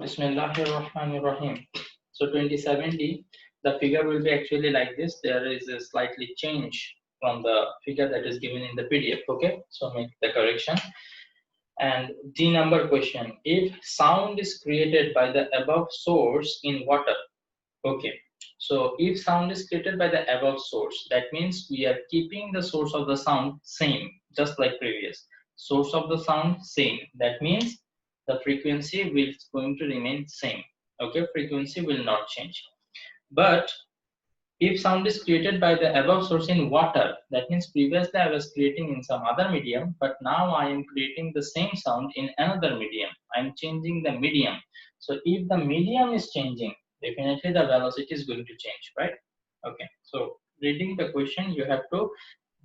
Bismillahirrahmanirrahim. So 2070, the figure will be actually like this. There is a slightly change from the figure that is given in the PDF. Okay, so make the correction. And D number question: if sound is created by the above source in water. Okay, so if sound is created by the above source, that means we are keeping the source of the sound same, just like previous. Source of the sound same. That means the frequency will going to remain same. Okay, frequency will not change. But if sound is created by the above source in water, that means previously I was creating in some other medium, but now I am creating the same sound in another medium. I am changing the medium. So if the medium is changing, definitely the velocity is going to change, right? Okay, so reading the question, you have to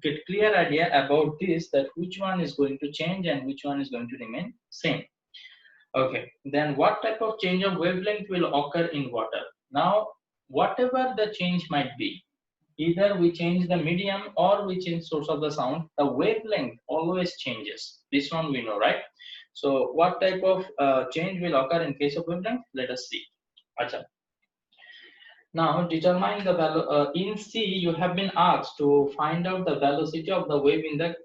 get clear idea about this, that which one is going to change and which one is going to remain same. Okay, then what type of change of wavelength will occur in water? Now, whatever the change might be, either we change the medium or we change source of the sound, the wavelength always changes. This one we know, right? So what type of change will occur in case of wavelength? Let us see. Achha. Now determine the value. In C, you have been asked to find out the velocity of the wave in the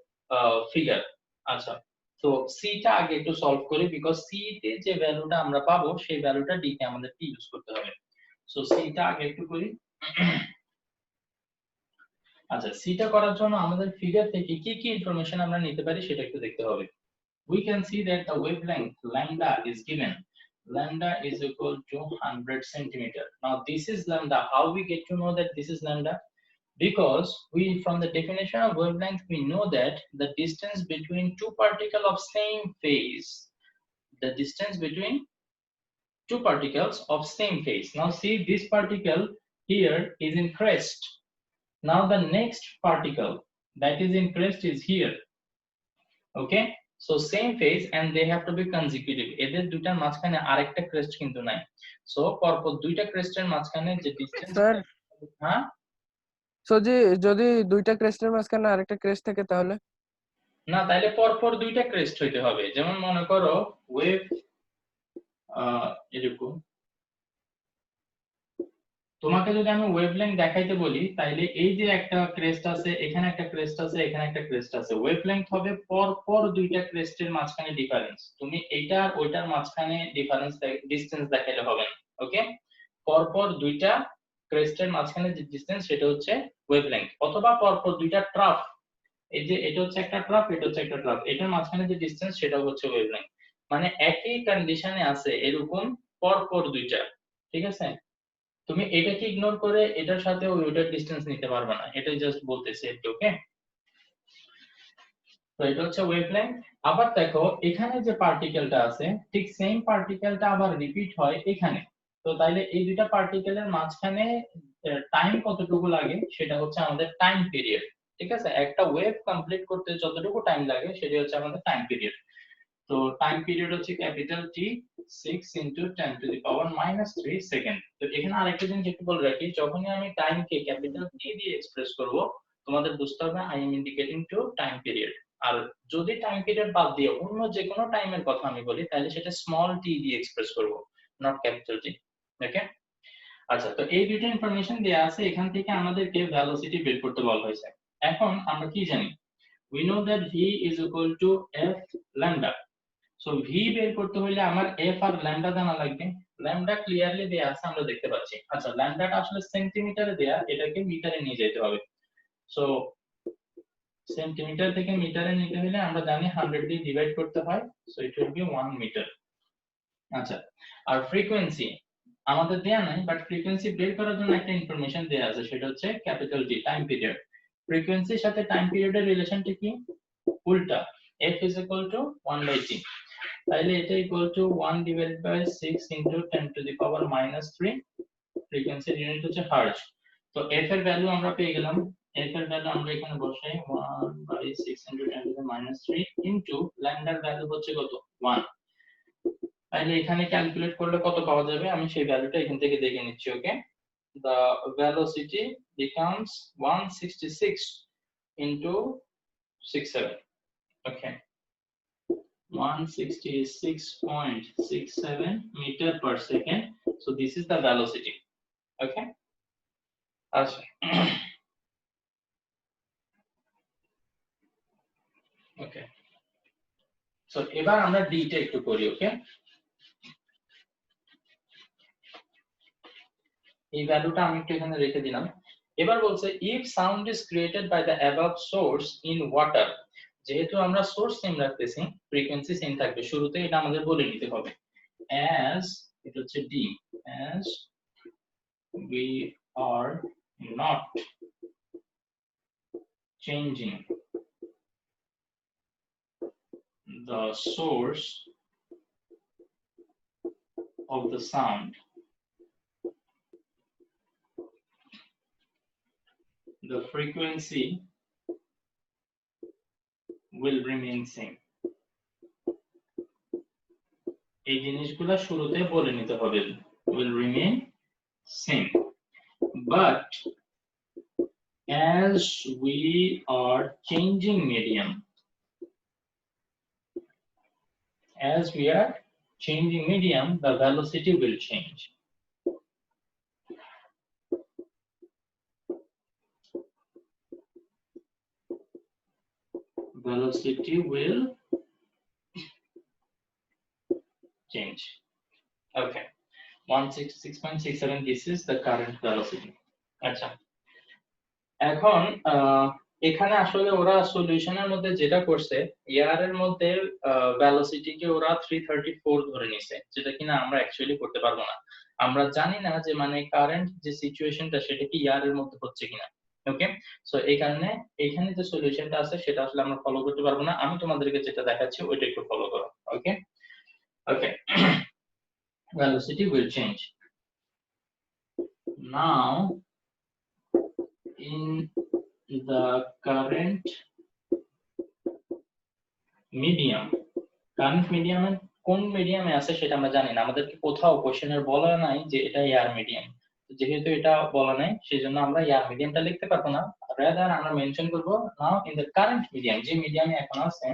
figure. Achha. So C টা আগে একটু solve করি, because C তে যে ভ্যালুটা আমরা পাবো সেই ভ্যালুটা D তে আমাদের ইউজ করতে হবে। সো C টা আগে একটু করি। আচ্ছা, সিটা করার জন্য আমাদের ফিগার থেকে কি কি ইনফরমেশন আমরা নিতে পারি সেটা একটু দেখতে হবে। We can see that the wavelength lambda is given. Lambda is equal to 100 centimeter. Now this is lambda. How we get to know that this is lambda? Because we, from the definition of wavelength, we know that the distance between two particles of same phase, the distance between two particles of same phase. Now see, this particle here is in crest. Now the next particle that is in crest is here. Okay, so same phase and they have to be consecutive. এদের দুটার মাঝখানে আরেকটা crest কিন্তু নাই। So পরপর দুইটা ক্রেস্টের মাঝখানে যে ডিসটেন্স, স্যার হ্যাঁ, সো যদি দুইটা ক্রেস্টের মাঝখানে আরেকটা ক্রেস্ট থাকে তাহলে না, তাইলে পরপর দুইটা ক্রেস্ট হইতে হবে। যেমন মনে করো ওয়েভ এরকম, তোমাকে যদি আমি ওয়েভলেংথ দেখাইতে বলি, তাইলে এই যে একটা ক্রেস্ট আছে, এখানে একটা ক্রেস্ট আছে, এখানে একটা ক্রেস্ট আছে, ওয়েভলেংথ হবে পরপর দুইটা ক্রেস্টের মাঝখানে ডিফারেন্স। তুমি এইটা আর ওইটার মাঝখানে ডিফারেন্স ডিসটেন্স দেখাইলে হবে না। ওকে, পরপর দুইটা ক্রেস্টের মাঝখানে যে ডিসটেন্স সেটা হচ্ছে ওয়েভলেংথ, অথবা পরপর দুইটা ট্রাফ, এই যে এটা হচ্ছে একটা ট্রাফ, এটা হচ্ছে একটা ট্রাফ, এটার মাঝখানে যে ডিসটেন্স সেটা হচ্ছে ওয়েভলেংথ। মানে একই কন্ডিশনে আছে এরকম পরপর দুইটা, ঠিক আছে? তুমি এটাকে ইগনোর করে এটার সাথে ওইটার ডিসটেন্স নিতে পারবে না, এটাই জাস্ট বলতেছি। ওকে, তো এটা হচ্ছে ওয়েভলেংথ। আবার দেখো এখানে যে পার্টিকেলটা আছে, ঠিক সেম পার্টিকেলটা আবার রিপিট হয় এখানে। তো তাইলে এই দুইটা পার্টিকেলের মাঝখানে টাইম কতটুকু লাগে সেটা হচ্ছে আমাদের টাইম পিরিয়ড। ঠিক আছে, একটা ওয়েভ কমপ্লিট করতে যতটুকু টাইম লাগে সেটা হচ্ছে আমাদের টাইম পিরিয়ড। তো টাইম পিরিয়ড হচ্ছে capital T 6 into 10 to the power -3 second. তো এখানে আরেকটা জিনিস একটু বলে রাখি, যখনই আমি টাইমকে ক্যাপিটাল টি দিয়ে এক্সপ্রেস করব, তোমাদের বুঝতে হবে I am indicating to time period. আর যদি টাইম পিরিয়ড বাদ দিয়ে অন্য যে কোনো টাইমের কথা আমি বলি, তাহলে সেটা স্মল টি দিয়ে এক্সপ্রেস করব, নট ক্যাপিটাল টি। ওকে, আচ্ছা, তো এই দুটো ইনফরমেশন দেয়া আছে, এখান থেকে আমাদেরকে ভেলোসিটি বের করতে বলা হয়েছে। এখন আমরা কি জানি? we know that v is equal to f lambda. So V বের করতে হলে আমার এফ আর ল্যামডা জানা লাগবে। ল্যামডা ক্লিয়ারলি দেয়া আছে, আমরা দেখতে পাচ্ছি। আচ্ছা, ল্যামডাটা আসলে সেন্টিমিটারে দেয়া, এটাকে মিটারে নিয়ে যেতে হবে। সো সেন্টিমিটার থেকে মিটারে নিতে হলে আমরা জানি 100 দিয়ে ডিভাইড করতে হয়, so it will be 1 metre. আচ্ছা, আর ফ্রিকোয়েন্সি আমাদের দেয়া নাই, বাট ফ্রিকোয়েন্সি বের করার জন্য একটা ইনফরমেশন দেয়া আছে, সেটা হচ্ছে ক্যাপিটাল টি, টাইম পিরিয়ড। ফ্রিকোয়েন্সির সাথে টাইম পিরিয়ডের রিলেশনটা কি? উল্টা, f is equal to 1/t। তাইলে এটা equal to 1 divided by 6 into 10 to the power -3। ফ্রিকোয়েন্সির ইউনিট হচ্ছে হার্জ। তো f এর ভ্যালু আমরা পেয়ে গেলাম। f এর ভ্যালু আমরা এখানে বসাই 1/6 ইনটু 10 টু দি -3 ইনটু ল্যামডার ভ্যালু হচ্ছে কত? 1। তাইলে এখানে ক্যালকুলেট করলে কত পাওয়া যাবে? আমি সেই ভ্যালুটা এখান থেকে দেখে নিচ্ছি। ওকে, the velocity becomes 166 into 67. Okay, 166.67 meter per second. So this is the velocity. Okay. আচ্ছা ওকে সো এবার আমরা ডি টা একটু করি। ওকে, এই ভ্যালুটা আমি একটু এখানে রেখে দিলাম। এবার বলছে if sound is created by the above source in water, যেহেতু আমরা সোর্স সেম রাখতেছি ফ্রিকোয়েন্সি সেম থাকবে, শুরুতে এটা আমাদের বলে নিতে হবে। অ্যাজ এটা হচ্ছে D, as we are not changing the source of the sound, the frequency will remain same. এই জিনিসগুলো শুরুতে বলে নিতে হবে, will remain same. But as we are changing medium, the velocity will change. Velocity will change. Okay, 166.67, this is the current velocity. আচ্ছা, এখন এখানে আসলে ওরা সলিউশনের মধ্যে যেটা করছে, এয়ার এর মধ্যে ভেলোসিটি কে ওরা 334 ধরে নিছে, যেটা কিনা আমরা অ্যাকচুয়ালি করতে পারবো না। আমরা জানি না যে মানে কারেন্ট যে সিচুয়েশনটা সেটা কি এয়ার এর মধ্যে হচ্ছে কিনা। ওকে, সো এই কারণে এখানে যে সলিউশনটা আছে সেটা আসলে আমরা ফলো করতে পারবো না। আমি তোমাদেরকে যেটা দেখাচ্ছি ওইটা একটু ফলো করো। ওকে ওকে, velocity will change. Now in the current medium, কোন মিডিয়ামে আছে সেটা আমরা জানি না, আমাদেরকে কোথাও কোশ্চেনের বলা নাই যে এটা এয়ার মিডিয়াম। যেহেতু এটা বলা নাই সেজন্য আমরা এয়ার মিডিয়ামটা লিখতে পারবো না, রাদার আমরা মেনশন করব নাও ইন দ্য কারেন্ট মিডিয়াম, যে মিডিয়ামে এখন আছে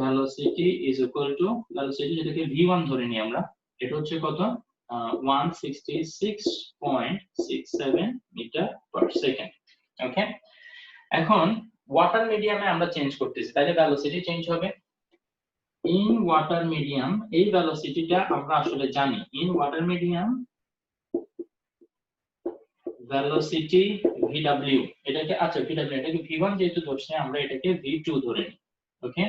velocity is equal to velocity, যেটাকে v1 ধরে নিই আমরা, এটা হচ্ছে কত 166.67 মিটার পার সেকেন্ড। ওকে, এখন ওয়াটার মিডিয়ামে আমরা চেঞ্জ করতেছি, তাহলে ভেলোসিটি চেঞ্জ হবে। ইন ওয়াটার মিডিয়াম এই ভেলোসিটিটা আমরা আসলে জানি, in water medium velocity vw, এটাকে আচ্ছা vw এটাকে v1 যেহেতু ধরছে আমরা এটাকে v2 ধরে নিই। ওকে,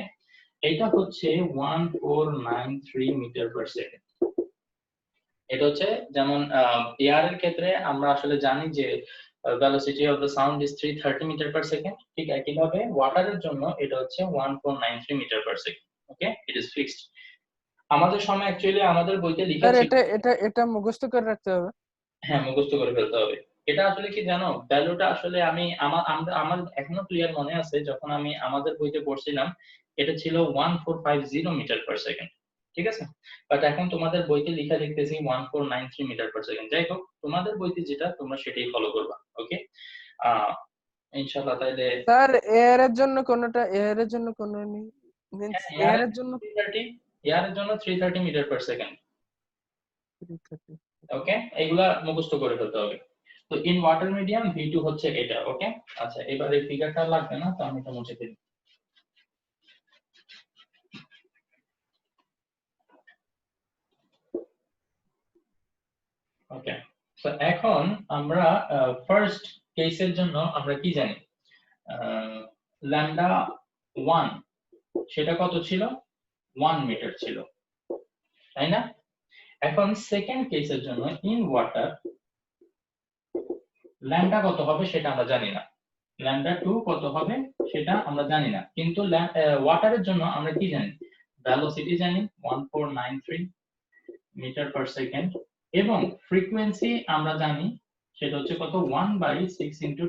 এটা হচ্ছে 1493 মিটার পার সেকেন্ড। এটা হচ্ছে যেমন এয়ার এর ক্ষেত্রে আমরা আসলে জানি যে velocity of the sound is 330 metre per second, ঠিক একইভাবে ওয়াটারের জন্য এটা হচ্ছে 1493 metre per second. Okay, it is fixed. আমাদের সময় অ্যাকচুয়ালি আমাদের বইতে লেখা স্যার ছিল, এটা মুখস্থ করে রাখতে হবে। হ্যাঁ মুখস্থ করে ফেলতে হবে। এটা আসলে কি জানো, ভ্যালুটা আসলে আমি আমার এখনো ক্লিয়ার মনে আছে, যখন আমি আমাদের বইতে পড়ছিলাম এটা ছিল 1450 মিটার পার সেকেন্ড, ঠিক আছে। বাট এখন তোমাদের বইতে লেখা দেখতেছি 1493 মিটার পার সেকেন্ড। যাই হোক, তোমাদের বইতে যেটা তোমরা সেটাই ফলো করবা। ওকে, ইনশাআল্লাহ। তাইলে স্যার এয়ার এর জন্য কোনো মিন্স এয়ার এর জন্য 330, এয়ারের জন্য 330 মিটার পার সেকেন্ড। 330। ওকে, এগুলা মুখস্থ করে ফেলতে হবে। তো ইন ওয়াটার মিডিয়াম v2 হচ্ছে এটা। ওকে, আচ্ছা এবার এই ফিগারটা লাগবে না, তো আমি এটা মুছে দিই। ওকে, তো এখন আমরা ফার্স্ট কেসের জন্য আমরা কি জানি, ল্যামডা 1 সেটা কত ছিল, 1 মিটার ছিল, তাই না। এখন সেকেন্ড কেসের জন্য ইন ওয়াটার ল্যামডা কত হবে সেটা আমরা জানি না, ল্যামডা 2 কত হবে সেটা আমরা জানি না, কিন্তু ওয়াটারের জন্য আমরা কি জানি, ভেলোসিটি জানি 1493 মিটার পার সেকেন্ড, এবং ফ্রিকোয়েন্সি আমরা জানি সেটা হচ্ছে কত 1/6 ×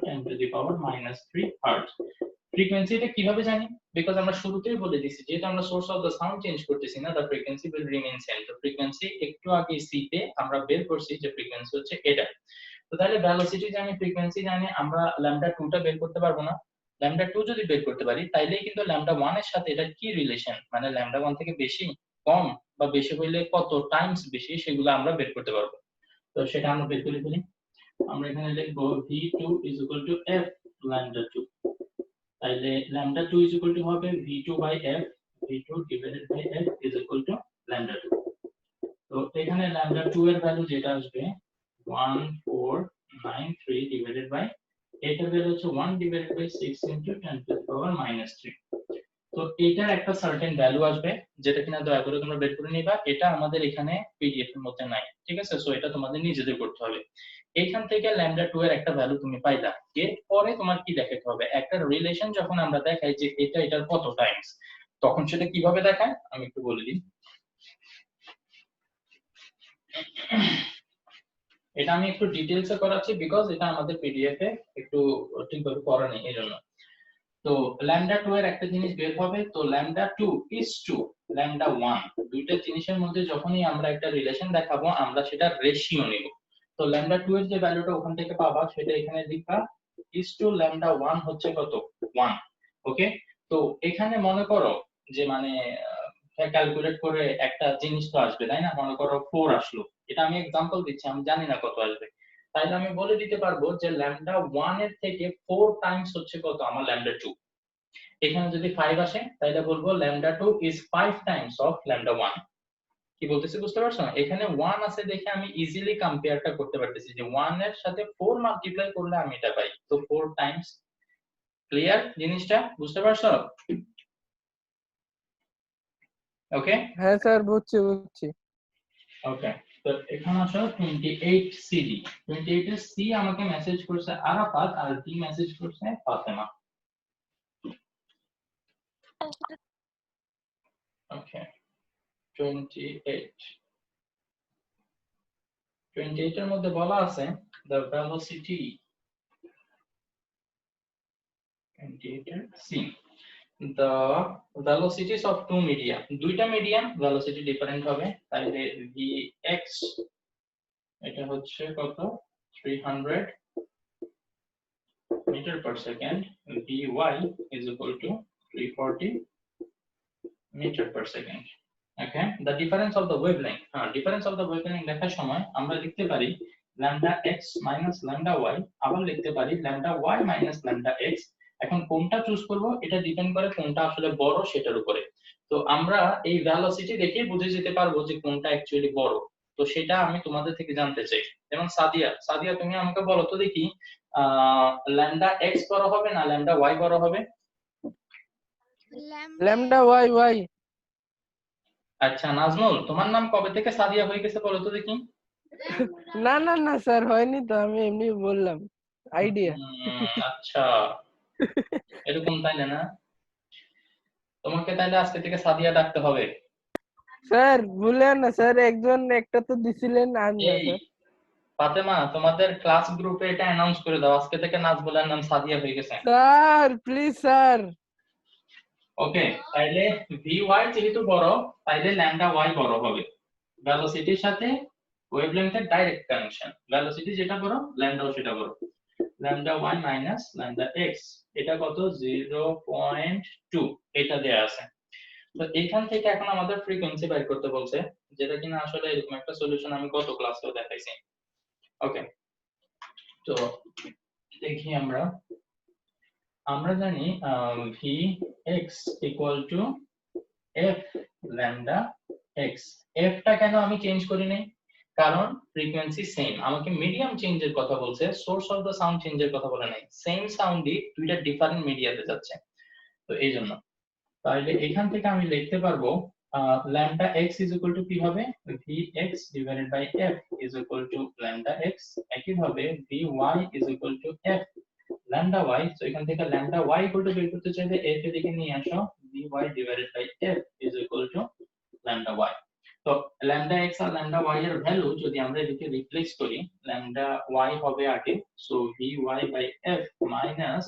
10⁻³ হার্টজ। ফ্রিকোয়েন্সিটা কিভাবে জানি, বিকজ আমরা শুরুতেই বলে দিয়েছি যেহেতু আমরা source of the sound change করতেছি না, the frequency will remain same. তো ফ্রিকোয়েন্সি একটু আগে সি তে আমরা বের করছি যে ফ্রিকোয়েন্সি হচ্ছে এটা। তো তাহলে ভেলোসিটি জানি, ফ্রিকোয়েন্সি জানি, আমরা ল্যামডা 2 টা বের করতে পারবো না। ল্যামডা 2 যদি বের করতে পারি তাইলেই কিন্তু ল্যামডা 1 এর সাথে এটা কি রিলেশন, মানে ল্যামডা 1 থেকে বেশি, কম, বা বেশি হইলে কত টাইমস বেশি, সেগুলো আমরা বের করতে পারবো। তো সেটা আমরা বের করে ফেলি। আমরা এখানে লিখব v2 is equal to f lambda 2, তাইলে lambda 2 is equal to হবে v2 by f, v2 divided by f is equal to lambda 2। তো এখানে lambda 2 এর ভ্যালু যেটা আসবে 1493 divided by, এটার ভ্যালু হচ্ছে 1 divided by 6 into 10 to the power minus 3। তো এটার একটা সার্টেন ভ্যালু আসবে যেটা কিনা দয়া করে তোমরা বের করে নিবা, এটা আমাদের এখানে পিডিএফ এর মধ্যে নাই, ঠিক আছে? সো এটা তোমাদের নিজেদের করতে হবে। এইখান থেকে ল্যামডা 2 এর একটা ভ্যালু তুমি পাইলা, এরপরে তোমার কি দেখাতে হবে, একটা রিলেশন যখন আমরা দেখাই যে এটা এটার কত টাইমস, তখন সেটা কিভাবে দেখায় আমি একটু বলে দিই। এটা আমি একটু ডিটেইলসে করাচ্ছি বিকজ এটা আমাদের পিডিএফ এ একটু ঠিকভাবে করা নেই এজন্য। তো ল্যামডা 2 এর একটা জিনিস বের হবে, তো ল্যামডা 2 is to ল্যামডা 1, দুইটা জিনিসের মধ্যে যখনই আমরা একটা রিলেশন দেখাবো আমরা সেটা রেশিও নিব। তো ল্যামডা 2 এর যে ভ্যালুটা ওখান থেকে পাবা সেটা এখানে লিখবা is to ল্যামডা 1 হচ্ছে কত 1। ওকে, তো এখানে মনে করো যে মানে ক্যালকুলেট করে একটা জিনিস তো আসবে তাই না, মনে করো 4 আসলো, এটা আমি एग्जांपल দিচ্ছি, আমি জানি না কত আসবে, তাইলে আমি বলে দিতে পারবো যে ল্যামডা 1 এর থেকে 4 টাইমস হচ্ছে কত আমার ল্যামডা 2। এখানে যদি 5 আসে তাহলে বলবো lambda 2 is 5 Times of lambda 1। কি বলতেছি বুঝতে পারছো? এখানে 1 আছে দেখে আমি ইজিলি কম্পেয়ারটা করতে পারতেছি যে 1 এর সাথে 4 মাল্টিপ্লাই করলে আমি এটা পাই, তো 4 টাইমস। ক্লিয়ার জিনিসটা বুঝতে পারছো? ওকে, হ্যাঁ স্যার, বুঝছি। ওকে, তো এখানে আসো 28 সিডি, 28 এর সি আমাকে মেসেজ করছে আরাফাত, আর ডি মেসেজ করছে ফাতেমা। ওকে, 28 এর মধ্যে বলা আছে the velocity 28 এর সি the velocities of two media, দুইটা মিডিয়াম ভেলোসিটি ডিফারেন্ট হবে, তাইলে vx এটা হচ্ছে কত 300 metre per second, vy is equal to 340 metre per second. Okay, the difference of the wavelength, difference of the wavelength দেখার সময় আমরা লিখতে পারি lambda x minus lambda y, আবার লিখতে পারি lambda y minus lambda x। এখন কোনটা চুজ করব এটা ডিপেন্ড করে কোনটা আসলে বড় সেটার উপরে। তো আমরা এই ভেলোসিটি দেখে বুঝে যেতে পারবো যে কোনটা অ্যাকচুয়ালি বড়, তো সেটা আমি তোমাদের থেকে জানতে চাই। যেমন সাদিয়া তুমি আমাকে বলো তো দেখি lambda x বড় হবে না lambda y বড় হবে? Lambda Y. আচ্ছা নাজমুল, তোমার নাম কবে থেকে সাদিয়া হয়ে গেছে বলো তো দেখি? না স্যার, হয়নি তো, আমি এমনি বললাম আইডিয়া। আচ্ছা, এরকম তাইলে না, তোমাকে তাইলে আজকে থেকে সাদিয়া ডাকতে হবে। স্যার ভুলেন না স্যার, একজন একটা তো দিছিলেন আনজা এই স্যার। ফাতেমা, তোমাদের ক্লাস গ্রুপে এটা অ্যানাউন্স করে দাও আজকে থেকে নাজমুলের নাম সাদিয়া হয়ে গেছে। Sir please sir. ওকে, তাইলে vy যেহেতু বড় তাইলে ল্যামডা y বড় হবে, ভেলোসিটির সাথে ওয়েভলেংথের ডাইরেক্ট কানেকশন, ভেলোসিটি যেটা বড় ল্যামডাও সেটা বড়। Lambda y minus lambda x এটা কত 0.2, এটা দেয়া আছে। তো এখান থেকে এখন আমাদের ফ্রিকোয়েন্সি বের করতে বলছে, যেটা কিনা আসলে এরকম একটা সলিউশন আমি গত ক্লাসেও দেখাইছি। ওকে, তো দেখি আমরা জানি vx equal to f lambda x। f টা কেন আমি চেঞ্জ করি নাই, কারণ ফ্রিকোয়েন্সি সেম, আমাকে মিডিয়াম চেঞ্জের কথা বলছে, সোর্স অফ দ্য সাউন্ড চেঞ্জের কথা বলে নাই, সেম সাউন্ডই দুইটা ডিফারেন্ট মিডিয়াতে যাচ্ছে, তো এই জন্য। তাহলে এখান থেকে আমি লিখতে পারবো lambda x is equal to কি হবে vx divided by f is equal to lambda x, একইভাবে vy is equal to f lambda y, তো এখান থেকে lambda y equal to বের করতে চাইলে f এর দিকে নিয়ে আসো, vy divided by f is equal to lambda y। তো lambda x আর lambda y এর ভ্যালু যদি আমরা এদিকে রিপ্লেস করি, lambda y হবে আগে, so vy by f minus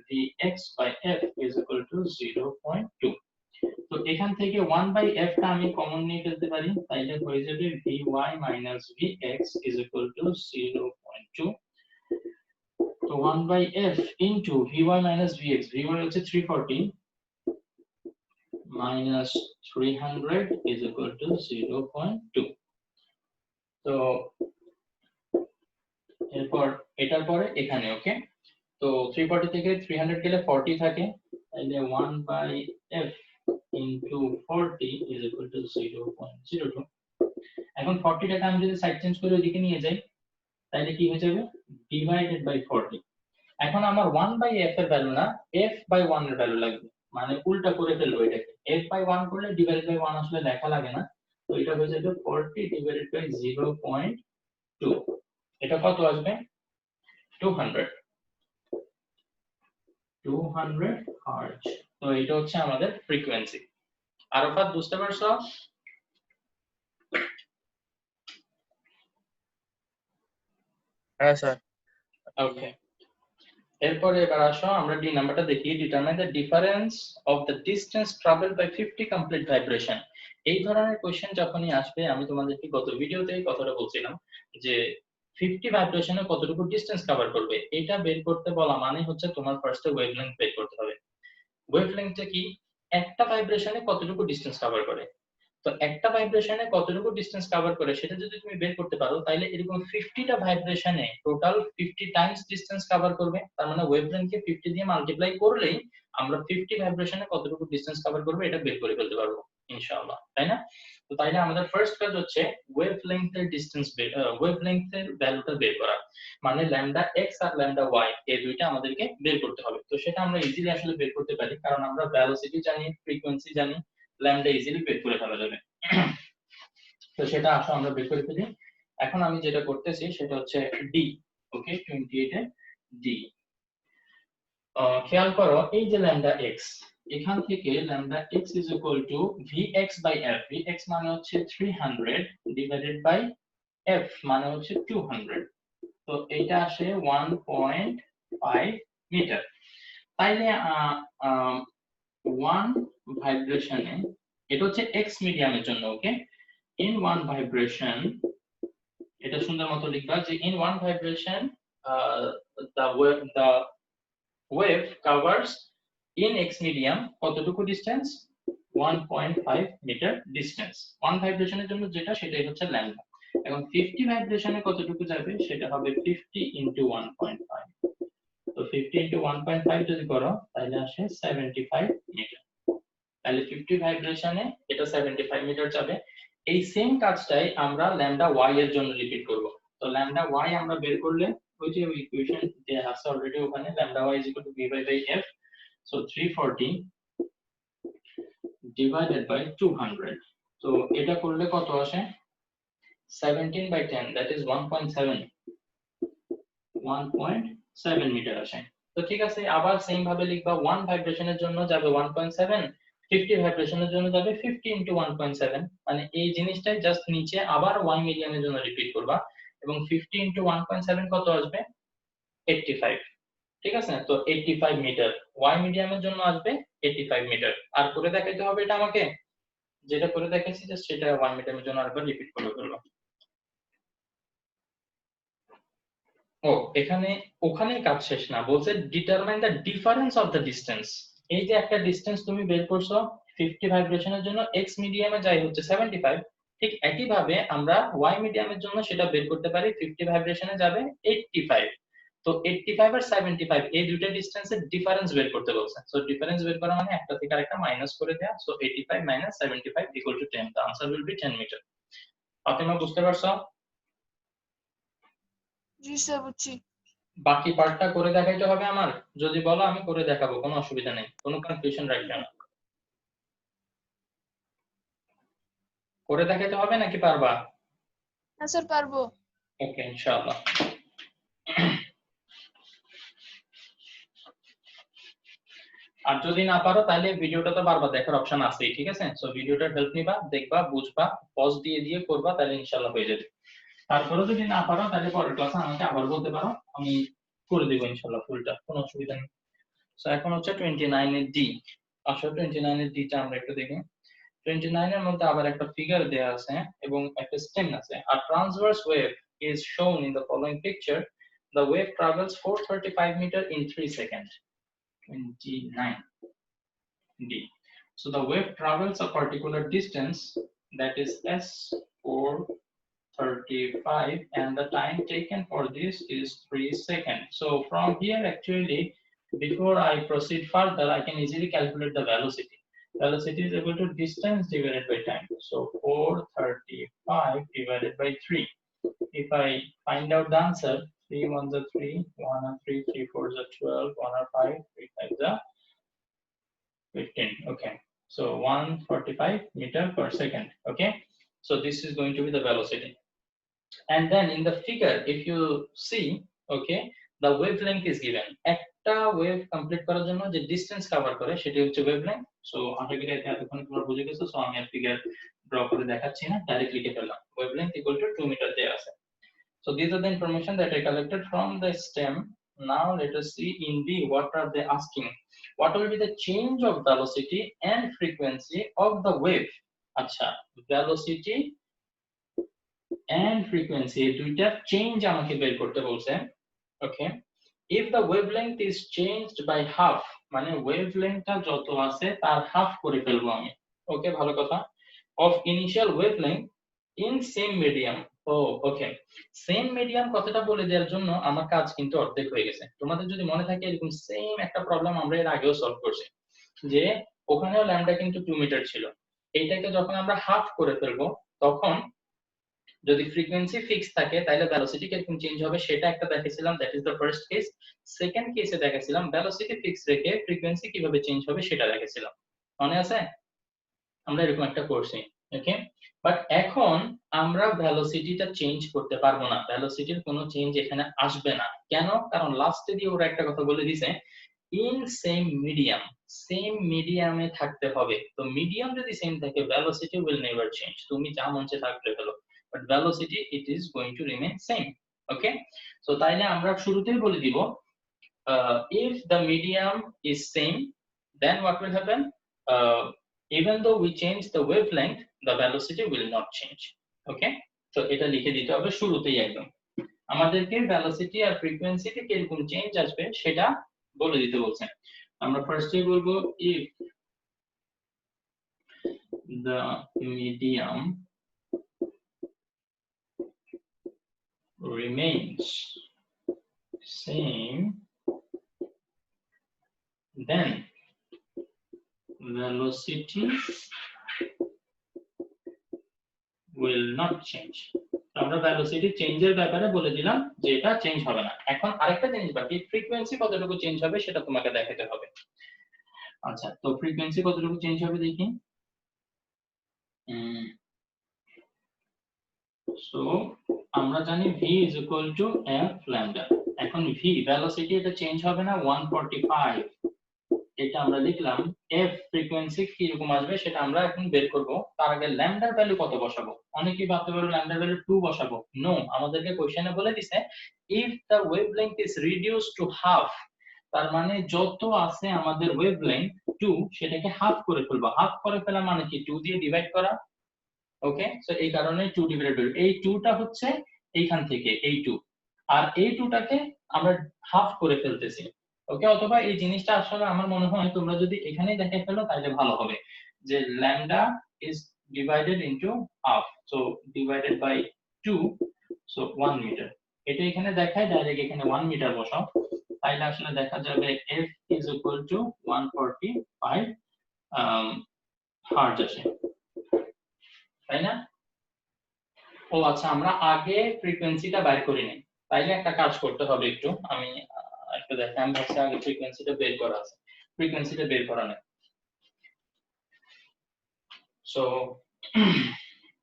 vx by f is equal to 0.2। তো এখান থেকে 1 by f টা আমি কমন নিয়ে ফেলতে পারি, তাইলে হয়ে যাবে vy minus vx is equal to 0.2। তো 1/f into vy minus vx, vy হচ্ছে 340 minus 300 is equal to 0.2. তো এরপর এটার পরে এখানে ওকে, তো 340 থেকে 300 গেলে 40 থাকে, তাহলে 1/f into 40 is equal to 0.02. এখন 40 টাকে আমি যদি সাইড চেঞ্জ করে ওইদিকে নিয়ে যাই তাহলে কি হয়ে যাবে, ডিভাইডেড বাই 40। এখন আমার 1/f এর ভ্যালু না, f/1 এর ভ্যালু লাগবে, মানে উল্টা করে ফেলবো এটাকে, f/1 করলে ডিভাইডেড বাই 1 আসলে লেখা লাগে না, তো এটা হয়ে যাবে 40 ডিভাইডেড বাই 0.2। এটা কত আসবে, 200 হার্টজ। তো এটা হচ্ছে আমাদের ফ্রিকোয়েন্সি। আরাফাত বুঝতে পারছো? হ্যাঁ স্যার। ওকে, এরপরে এবার আসো আমরা ডি নাম্বারটা দেখি। Determine the difference of the distance travelled by 50 complete vibration. এই ধরনের কোশ্চেন যখনই আসবে, আমি তোমাদেরকে গত ভিডিওতে এই কথাটা বলছিলাম যে 50 ভাইব্রেশনে কতটুকু ডিসটেন্স কভার করবে, এটা বের করতে বলা মানে হচ্ছে তোমার ফার্স্টে ওয়েভলেংথ বের করতে হবে। ওয়েভলেংথটা কি, একটা ভাইব্রেশনে কতটুকু ডিসটেন্স কভার করে। তো একটা ভাইব্রেশনে কতটুকু ডিসটেন্স কভার করে সেটা যদি তুমি বের করতে পারো, তাহলে এরকম 50টা ভাইব্রেশনে টোটাল 50 টাইমস ডিসটেন্স কভার করবে। তার মানে ওয়েভলেংথকে 50 দিয়ে মাল্টিপ্লাই করলেই আমরা 50 ভাইব্রেশনে কতটুকু ডিসটেন্স কভার করবে এটা বের করে ফেলতে পারবো ইনশাআল্লাহ, তাই না? তো তাইলে আমাদের ফার্স্ট কাজ হচ্ছে ওয়েভলেংথের ডিসটেন্স ওয়েভলেংথের ভ্যালুটা বের করা, মানে ল্যামডা এক্স আর ল্যামডা ওয়াই এই দুইটা আমাদেরকে বের করতে হবে। তো সেটা আমরা ইজিলি আসলে বের করতে পারি, কারণ আমরা ভেলোসিটি জানি, ফ্রিকোয়েন্সি জানি, ল্যামডা ইজিলি বের করে ফেলা যাবে। তো সেটা আসলে আমরা বের করে ফেলি। এখন আমি যেটা করতেছি সেটা হচ্ছে ডি, ওকে 28 এ ডি। খেয়াল করো এই যে ল্যামডা এক্স, এখান থেকে lambda X is equal to VX by F. VX মানে হচ্ছে 300 ডিভাইডেড বাই এফ মানে হচ্ছে 200। তো এটা আসে 1.5 মিটার। তাইলে 1 ভাইব্রেশনে, এটা হচ্ছে এক্স মিডিয়ামের জন্য, ওকে, in one vibration, এটা সুন্দর মতো লিখবা যে in one vibration the wave covers in x medium কতটুকু ডিসটেন্স, 1.5 মিটার ডিসটেন্স। ওয়ান ভাইব্রেশনের জন্য যেটা সেটাই হচ্ছে ল্যামডা। এখন 50 ভাইব্রেশনে কতটুকু যাবে সেটা হবে 50 ইনটু 1.5। তো 50 ইনটু 1.5 যদি করো তাহলে আসে 75 মিটার। তাহলে 50 ভাইব্রেশনে এটা 75 মিটার যাবে। এই সেম কাজটাই আমরা ল্যামডা ওয়াই এর জন্য রিপিট করব। তো ল্যামডা ওয়াই আমরা বের করলে ওই যে ইকুয়েশন দেয়া আছে অলরেডি ওখানে, lambda Y is equal to V by F. So 340 divided by 200। তো এটা করলে কত আসে, 17/10 দ্যাট ইজ 1.7 মিটার আসে। তো ঠিক আছে, আবার সেম ভাবে লিখবা, 1 ভাইব্রেশনের জন্য যাবে 1.7, 50 ভাইব্রেশনের জন্য যাবে 50 ইনটু 1.7, মানে এই জিনিসটাই জাস্ট নিচে আবার ওয়াই মিডিয়ামের জন্য রিপিট করবা, এবং 50 ইনটু 1.7 কত আসবে, 85। ঠিক আছে, তো 85 মিটার ওয়াই মিডিয়ামের জন্য আসবে 85 মিটার। আর করে দেখাইতে হবে এটা আমাকে, যেটা করে দেখাইছি জাস্ট সেটা ওয়াই মিডিয়ামের জন্য আরেকবার রিপিট করে ফেলবো। ও এখানে ওখানে কাজ শেষ না, বলছে determine the difference of the distance. এই যে একটা ডিসটেন্স তুমি বের করছো 50 ভাইব্রেশনের জন্য, এক্স মিডিয়ামে যাই হচ্ছে 75, ঠিক একই ভাবে আমরা ওয়াই মিডিয়ামের জন্য সেটা বের করতে পারি, 50 ভাইব্রেশনে যাবে 85। তো 85 আর 75 এই দুইটা ডিসটেন্সের ডিফারেন্স বের করতে বলছে। সো ডিফারেন্স বের করা মানে একটা থেকে আরেকটা মাইনাস করে দেয়া। So 85 minus 75 equal to 10। The answer will be 10 metre. Fatima বুঝতে পারছো? জি স্যার বুঝছি। বাকি পার্টটা করে দেখাইতে হবে আমার, যদি বলো আমি করে দেখাবো, কোনো অসুবিধা নেই, কোনো কনফিউশন রাখবে না। করে দেখাইতে হবে নাকি পারবা? হ্যাঁ স্যার পারবো। ওকে ইনশাআল্লাহ। আর যদি না পারো তাহলে ভিডিওটা তো বারবার দেখার অপশন আছেই, ঠিক আছে? সো ভিডিওটার হেল্প নিবা, দেখবা, বুঝবা, পজ দিয়ে দিয়ে করবা, তাহলে ইনশাআল্লাহ হয়ে যাবে। তারপরে যদি না পারো তাহলে পরের ক্লাসে আমাকে আবার বলতে পারো, আমি করে দেব ইনশাআল্লাহ ফুলটা, কোনো অসুবিধা নেই। সো এখন হচ্ছে 29 এর ডি। আসলে 29 এর ডিটা আমরা একটু দেখি। 29 এর মধ্যে আবার একটা ফিগার দেয়া আছে এবং একটা স্টেম আছে। A transverse wave is shown in the following picture. the wave travels 435 meter in 3 seconds. 29D. So the wave travels a particular distance, that is S435, and the time taken for this is 3 seconds. So from here, actually, before I proceed further, I can easily calculate the velocity. Velocity is equal to distance divided by time. So 435 divided by 3. If I find out the answer, 3 1s are 3, 1 and 3, 3 4s are 12, 1 are 5, 3 5s are 15. Okay, so 145 meter per second. Okay, so this is going to be the velocity. And then in the figure, if you see, okay, the wavelength is given. একটা wave complete করার জন্য যে distance cover করে সেটি হচ্ছে wavelength. So আশা করি এতক্ষণ তোমরা বুঝে গেছো। So আমি আর ফিগার ড্র করে দেখাচ্ছি না, ডাইরেক্ট লিখে ফেললাম। Wavelength equal to 2 meter দেয়া আছে। So these are the information that I collected from the STEM. Now let us see in B what are they asking. What will be the change of velocity and frequency of the wave? Acha, velocity and frequency দুইটা change আমাকে বের করতে বলছে। Okay, if the wavelength is changed by half, মানে wavelengthটা যত আছে তার half করে ফেলবো আমি। Okay, ভালো কথা। Of initial wavelength in same medium. Okay, same medium কথাটা বলে দেওয়ার জন্য আমার কাজ কিন্তু অর্ধেক হয়ে গেছে। তোমাদের যদি মনে থাকে এরকম সেম একটা প্রবলেম আমরা এর আগেও সলভ করছি, যে ওখানেও ল্যামডা কিন্তু 2 মিটার ছিল। এইটাকে যখন আমরা হাফ করে ফেলবো, তখন যদি ফ্রিকোয়েন্সি ফিক্স থাকে তাহলে ভেলোসিটি কিরকম চেঞ্জ হবে সেটা একটা দেখেছিলাম, that is the first case. Second কেসে দেখেছিলাম ভেলোসিটি ফিক্স রেখে ফ্রিকোয়েন্সি কিভাবে চেঞ্জ হবে সেটা দেখেছিলাম, মনে আছে? আমরা এরকম একটা করছি। ওকে, বাট এখন আমরা ভেলোসিটিটা চেঞ্জ করতে পারবো না, ভেলোসিটির কোনো চেঞ্জ এখানে আসবে না। কেন? কারণ লাস্টে দিয়ে ওরা একটা কথা বলে দিয়েছে, ইন সেম মিডিয়াম, সেম মিডিয়ামে থাকতে হবে। তো মিডিয়াম যদি সেম থাকে ভেলোসিটি উইল নেভার চেঞ্জ, তুমি যা মঞ্চে থাকতে ফেলো, but velocity it is going to remain same. Okay, so তাইলে আমরা শুরুতেই বলে দিব, if the medium is same, then what will happen? Even though we change the wavelength, the velocity will not change. Okay, so এটা লিখে দিতে হবে শুরুতেই একদম। আমাদেরকে ভেলোসিটি আর ফ্রিকোয়েন্সিতে কিরকম চেঞ্জ আসবে সেটা বলে দিতে বলছেন। আমরা ফার্স্টে বলবো if the medium remains same, then velocity will not change. আমরা ভেলোসিটি চেঞ্জের ব্যাপারে বলে দিলাম যে এটা চেঞ্জ হবে না। এখন আরেকটা জিনিস বাকি, ফ্রিকোয়েন্সি কতটুকু চেঞ্জ হবে সেটা তোমাকে দেখাতে হবে। আচ্ছা, তো ফ্রিকোয়েন্সি কতটুকু চেঞ্জ হবে দেখি। সো আমরা জানি v is equal to f lambda। এখন v ভেলোসিটি এটা চেঞ্জ হবে না, 145 এটা আমরা লিখলাম। f ফ্রিকোয়েন্সি কি রকম আসবে সেটা আমরা এখন বের করব। তার আগে ল্যামডার ভ্যালু কত বসাবো? অনেকেই ভাবতে পারো ল্যামডার ভ্যালু 2 বসাবো। নো, আমাদেরকে কোশ্চেনে বলে দিছে if the wavelength is reduced to half, তার মানে যত আছে আমাদের ওয়েভলেংথ 2 সেটাকে হাফ করে ফেলবো। হাফ করে ফেলা মানে কি 2 দিয়ে ডিভাইড করা। ওকে, সো এই কারণে 2 ডিভাইডেড বাই, এই 2টা হচ্ছে এইখান থেকে এই 2, আর এই 2টাকে আমরা হাফ করে ফেলতেছি। ওকে, অথবা এই জিনিসটা আসলে আমার মনে হয় তোমরা যদি এখানেই দেখে ফেলো তাহলে ভালো হবে, যে lambda is divided into half, so divided by 2, so 1 metre. এটা এখানে দেখায়, ডাইরেক্ট এখানে 1 মিটার বসাও, তাইলে আসলে দেখা যাবে f is equal to 145 hertz আসে, তাই না? ও আচ্ছা, আমরা আগে ফ্রিকোয়েন্সিটা বের করি নাই, তাইলে একটা কাজ করতে হবে একটু। আমি একটু দেখাই, আমি ভাবছি আগে ফ্রিকোয়েন্সিটা বের করা আছে, ফ্রিকোয়েন্সিটা বের করা নেই। সো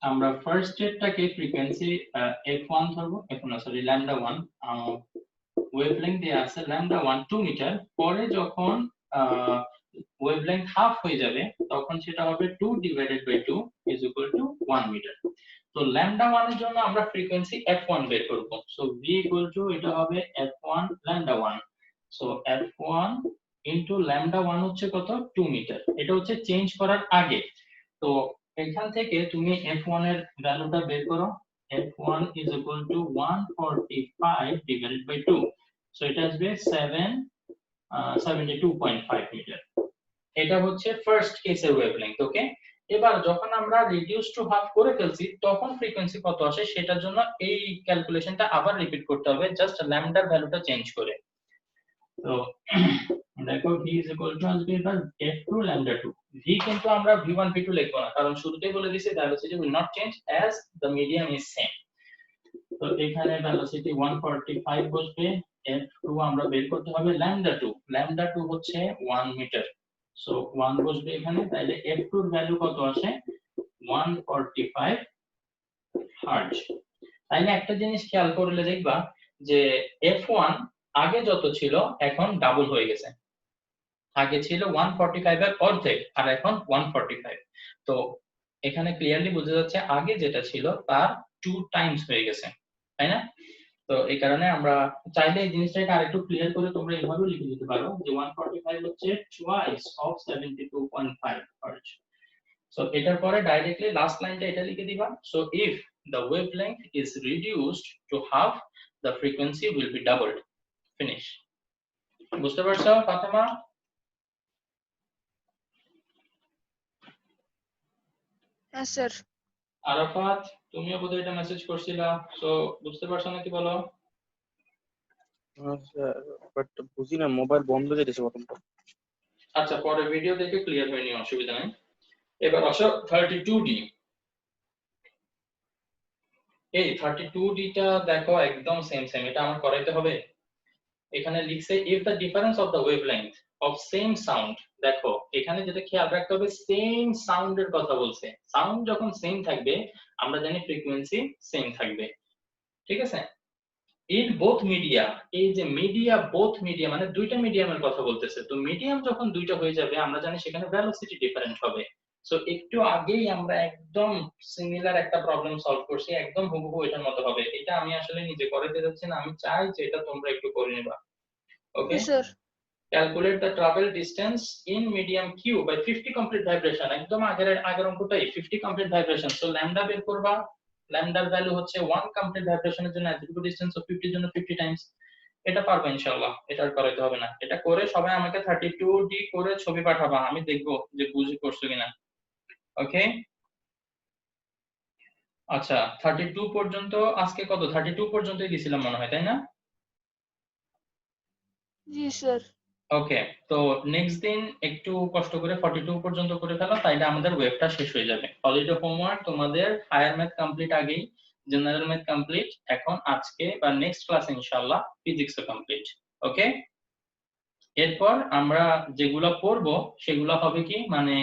আমরা ফার্স্ট স্টেপটাকে ফ্রিকোয়েন্সি f1 ধরবো, সরি ল্যামডা 1, ওয়েভলেংথ দেয়া আছে ল্যামডা 1 2 মিটার। পরে যখন ওয়েভলেংথ হাফ হয়ে যাবে তখন সেটা হবে 2 divided by 2 is equal to 1 metre. তো ল্যামডা 1 এর জন্য আমরা ফ্রিকোয়েন্সি f1 বের করব। সো v ইকুয়াল টু এটা হবে f1 lambda 1, so f1 into lambda 1 হচ্ছে কত? 2 মিটার। এটা হচ্ছে চেঞ্জ করার আগে। তো এখান থেকে তুমি f1 এর ভ্যালুটা বের করো, f1 is equal to 145 divided by 2, so it has been 72.5 metre. এটা হচ্ছে ফার্স্ট কেসের ওয়েভলেংথ। ওকে, এবার যখন আমরা রিডিউস টু হাফ করে ফেলছি তখন ফ্রিকোয়েন্সি কত আসে সেটার জন্য এই ক্যালকুলেশনটা আবার রিপিট করতে হবে, জাস্ট ল্যামডার ভ্যালুটা চেঞ্জ করে। তো দেখো v is equal to আসবে এবার f2 lambda 2। v কিন্তু আমরা v1 v2 লিখবো না, কারণ শুরুতেই বলে দিয়েছি velocity will not change as the medium is same। তো এখানে ভেলোসিটি 145 বসবে, f2 আমরা বের করতে হবে lambda 2। lambda 2 হচ্ছে 1 মিটার, সো 1 বসবে এখানে, তাইলে f2 এর ভ্যালু কত আসে 145 হার্জ। তাইলে একটা জিনিস খেয়াল করলে দেখবা যে f1 আগে যত ছিল এখন ডাবল হয়ে গেছে। আগে ছিল 145 এর অর্ধেক আর এখন 145। তো এখানে ক্লিয়ারলি বোঝা যাচ্ছে আগে যেটা ছিল তার 2 টাইমস হয়ে গেছে, তাই না? তো এই কারণে আমরা চাইলে এই জিনিসটাকে আরেকটু ক্লিয়ার করে তোমরা এইভাবে লিখে দিতে পারো যে 145 হচ্ছে টুয়াইস অফ 72.5 হার্জ। সো এটার পরে ডাইরেক্টলি লাস্ট লাইনটা এটা লিখে দিবা। So if the wavelength is reduced to half, the frequency will be doubled. Finish. বুঝতে পারছো ফাতেমা? হ্যাঁ স্যার। আরাফাত, তুমিও বোধহয় এটা মেসেজ করছিলা, সো বুঝতে পারছো নাকি বলো? বাট বুঝি না, মোবাইল বন্ধ হয়ে গেছে প্রথম। আচ্ছা, পরে ভিডিও দেখে ক্লিয়ার হয়ে নিও, অসুবিধা নেই। এবার আসো 32D। এই 32D টা দেখো একদম সেম, এটা আমার করাইতে হবে। এখানে লিখছে if the difference of the wavelength of same sound, দেখো এখানে যেটা খেয়াল রাখতে হবে সেম সাউন্ডের কথা বলছে। সাউন্ড যখন সেম থাকবে আমরা জানি ফ্রিকোয়েন্সি সেম থাকবে, ঠিক আছে? ইন বোথ মিডিয়া, এই যে মিডিয়া, বোথ মিডিয়া মানে দুইটা মিডিয়ামের কথা বলতেছে। তো মিডিয়াম যখন দুইটা হয়ে যাবে আমরা জানি সেখানে ভেলোসিটি ডিফারেন্ট হবে। সো একটু আগেই আমরা একদম সিমিলার একটা প্রবলেম সলভ করছি, একদম হুবহু এটার মতো হবে। এটা আমি আসলে নিজে করাতে যাচ্ছি না, আমি চাই যে এটা তোমরা একটু করে নিবা। ওকে, sir. calculate the travel distance in medium q by 50 complete vibration। একদম আগের অঙ্কটাই 50 complete vibration। সো ল্যামডা বের করবা, ল্যামডার ভ্যালু হচ্ছে 1 কমপ্লিট ভাইব্রেশনের জন্য এতটুকু ডিসটেন্স, ও 50 এর জন্য 50 টাইমস। এটা পারবে ইনশাআল্লাহ, এটা আর করাইতে হবে না। এটা করে সবাই আমাকে 32D করে ছবি পাঠাবা, আমি দেখবো যে বুঝে করছো কিনা। ওকে, আচ্ছা 32 পর্যন্ত আজকে কত 32 পর্যন্তই দিছিলাম মনে হয়, তাই না? জি স্যার। ওকে, তো নেক্সট দিন একটু কষ্ট করে 42 পর্যন্ত করে ফেলো, তাইলে আমাদের ওয়েবটা শেষ হয়ে যাবে। অলরেডি হোমওয়ার্ক তোমাদের হায়ার ম্যাথ কমপ্লিট আগেই, জেনারেল ম্যাথ কমপ্লিট, এখন আজকে বা নেক্সট ক্লাসে ইনশাআল্লাহ ফিজিক্সও কমপ্লিট। ওকে, এরপর আমরা যেগুলো পড়বো সেগুলো হবে কি মানে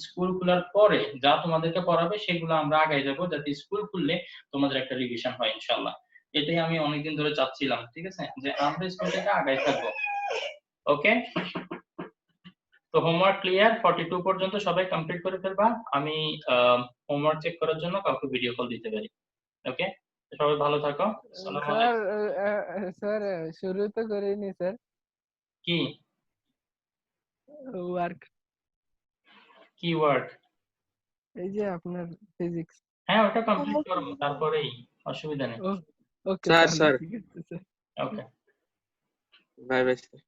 স্কুল খোলার পরে যা তোমাদেরকে পড়াবে সেগুলো আমরা আগায় যাব, যাতে স্কুল খুললে তোমাদের একটা রিভিশন হয় ইনশাআল্লাহ। এটাই আমি অনেকদিন ধরে চাচ্ছিলাম, ঠিক আছে, যে আমরা স্কুল থেকে আগায় থাকবো। ওকে, তো হোমওয়ার্ক ক্লিয়ার, 42 পর্যন্ত সবাই কমপ্লিট করে ফেলবা। আমি হোমওয়ার্ক চেক করার জন্য কাউকে ভিডিও কল দিতে পারি। ওকে, সবাই ভালো থাকো। আসসালামু আলাইকুম। স্যার শুরু তো করিনি স্যার। কি ওয়ার্ক? কি ওয়ার্ক? এই যে আপনার ফিজিক্স। হ্যাঁ, ওটা কমপ্লিট করো, তারপরেই, অসুবিধা নেই। ওকে স্যার ঠিক আছে স্যার। ওকে, বাই বাই স্যার।